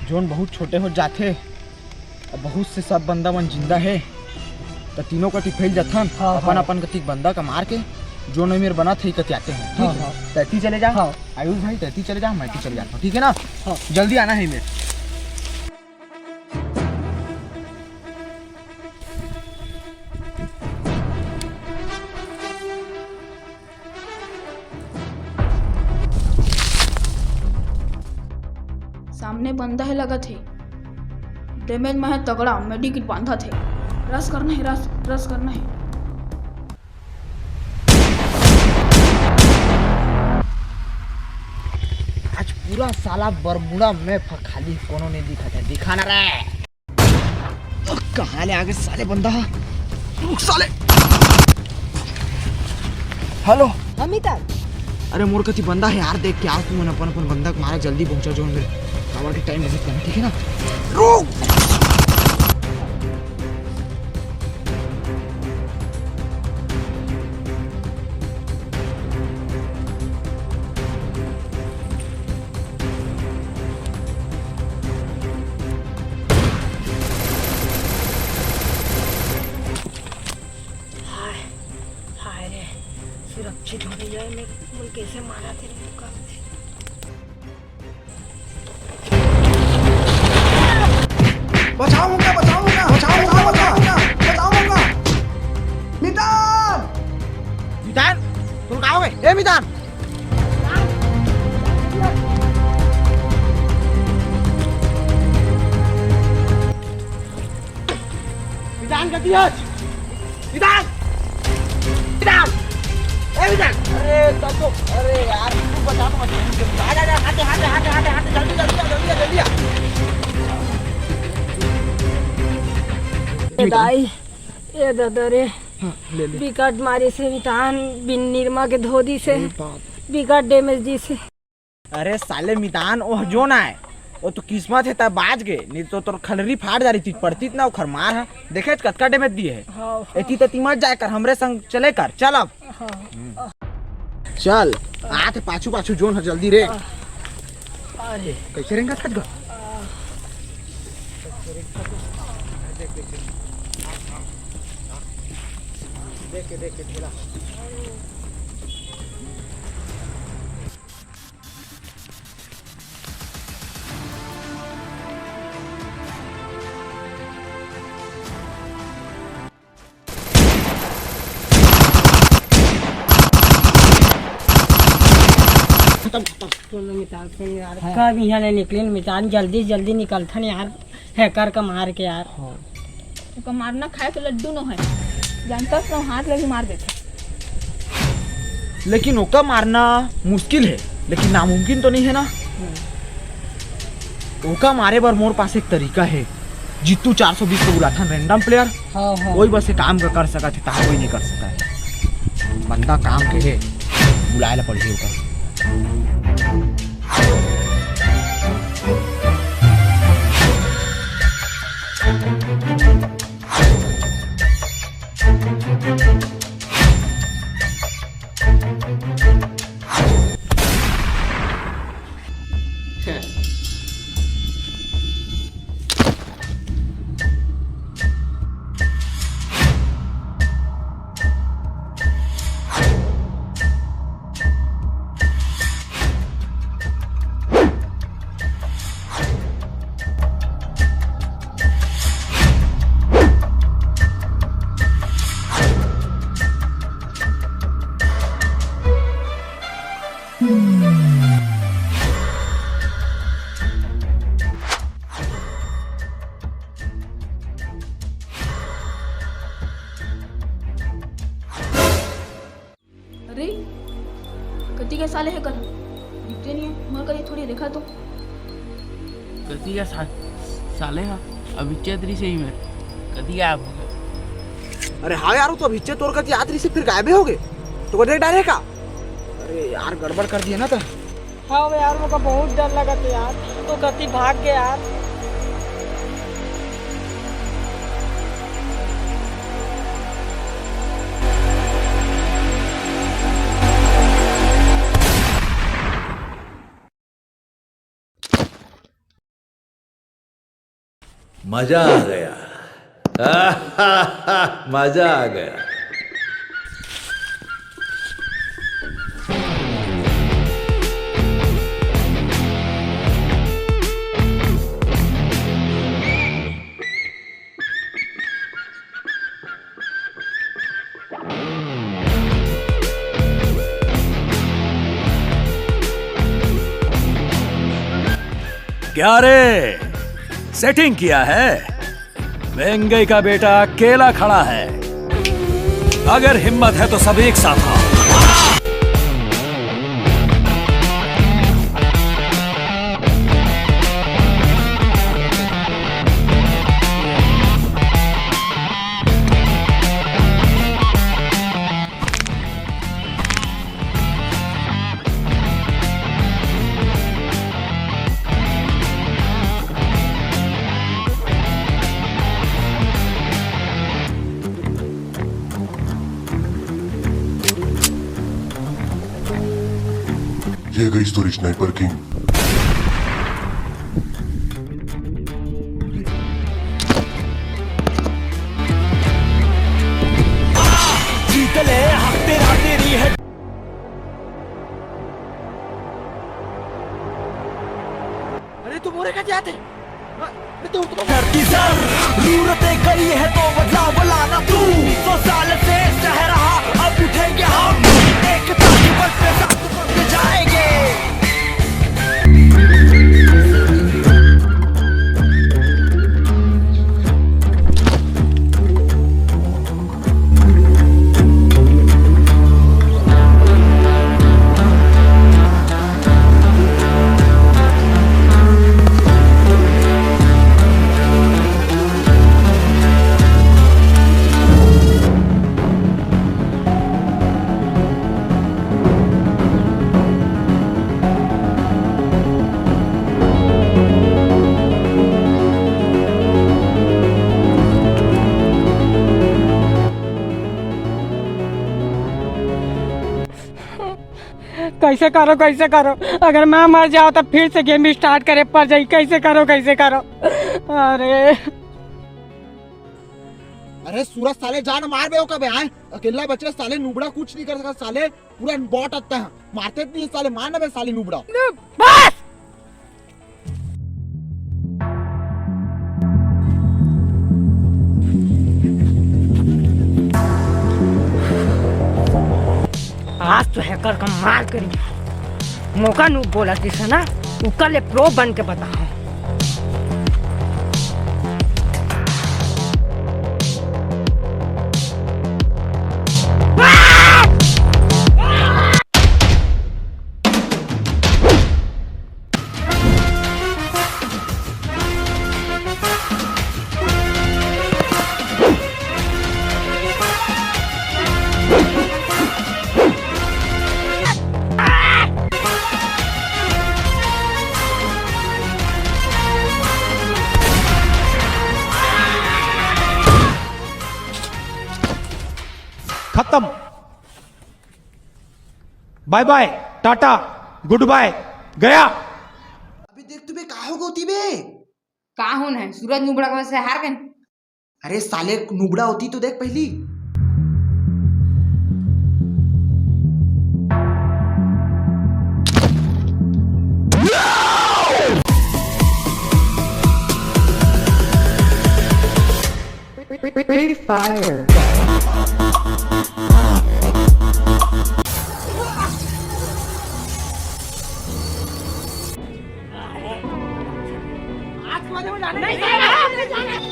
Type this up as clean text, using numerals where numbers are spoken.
Zone बहुत छोटे हो जाते और बहुत से सब बंदा मन जिंदा है तो तीनों कति फैल जाथन। अपन अपन कति बंदा का मार के जो नहीं मेरे बना थे कति आते हैं। ठीक है, तैती चले जा। आयुष भाई तैती चले जा, मैं चले जाता हूँ। ठीक है ना? जल्दी आना है मेरे। सामने बंदा है लगा थे, डैमेज में है तगड़ा, मेडिकिट बांधा थे। रस करना है, रस करना है। आज पूरा साला बरमुड़ा में खाली कोनो नहीं दिखा था। दिखा ना रहे कहाँ ले आगे साले बंदा। रुक साले। हेलो अमिताभ, अरे मोर कति बंदा है यार, देख के आओ तुम अपन अपन बंदा को मारा। जल्दी पहुंचा जो मेरे टावर के टाइम विजिट करना। ठीक है ना? रुक। हाय रे, सुरक्षित हो गई है। मैं कैसे मारा तेरे को? बचाऊंगा बचाऊंगा बचाऊंगा बचाऊंगा बचाऊंगा। मितान मितान तुम कहाँ हो गए? ए मितान मितान गति है। मितान मितान ए मितान। अरे तो अरे यार तू बचा तो आ जा हटे हटे हटे हटे हटे जल्दी जल्दी जल्दी जल्दी। दाई ये दादा रे, विकट मारी से मितान बिन निर्मा के धोदी से विकट डैमेज दी से। अरे साले मितान वो जो ना है वो तो किस्मत है तब बाज गए, नहीं तो तोर खलरी फाड़ जा रही थी। पड़ती ना वो खरमार है। देखे कतका डैमेज दिए है। एती तती मत जाए कर, हमरे संग चले कर। चल अब चल आते पाछू पाछू जोन है। जल्दी रे। अरे कैसे रहेंगे खट गो? देख के ठेला। कब यहाँ नहीं निकले मितान? जल्दी जल्दी निकलथन यार, हैकर का मार के यार। उसका मारना खाए तो लड्डू न है, जानता तो हाथ लगी मार देते। लेकिन ओका मारना मुश्किल है, लेकिन नामुमकिन तो नहीं है ना। ओका मारे बार मोर पास एक तरीका है। जीतू 420 को बुला था रैंडम प्लेयर। वही बस काम कर सका थे, कोई नहीं कर सकता है। बंदा काम के है, बुलाए ला पड़ी होगा। अरे कति के साले है कर दिखते नहीं है। मर कर थोड़ी देखा तो कति का साले हा अभी चेतरी से ही मेरे कति गायब हो गए। अरे हाँ यार, तो अभी तोर कति आतरी से फिर गायब हो गए तो बदले डालेगा। अरे यार गड़बड़ कर दिया ना तो। हाँ यार, मुझे बहुत डर लगा था यार, तो कति भाग गए यार। मजा आ गया। मजा आ गया। क्या रे, सेटिंग किया है? वेंगई का बेटा अकेला खड़ा है। अगर हिम्मत है तो सब एक साथ आओ। ये गई स्टोरी स्नाइपर किंग। जीतले हफ्ते तेरी है। अरे तुम मोरे का जाते धरती सर जरूरतें करी है तो बदलाव लाना तू। 100 साल से सह रहा, अब उठेंगे हम। एक ताकि बल पे साथ बढ़ते जाएंगे। कैसे करो, अगर मैं मर जाऊँ तो फिर से गेम स्टार्ट करे पड़ जाए। कैसे करो। अरे सूरज साले जान मार बे कब आए? अकेला बचे साले, नुबड़ा कुछ नहीं कर सका साले, पूरा बॉट आता है, मारते नहीं साले, मारना बे साले नुबड़ा। बस आज तो हैकर का मार करी मौका नू बोला थी ना, कल प्रो बन के बताओ। खत्म। Bye bye, tata, goodbye, गया। अभी देख तुम्हें कहा होगा होती बे? का होन है सूरज नुबड़ा का वैसे हार गए। अरे साले नुबड़ा होती तो देख पहली। Fire. नहीं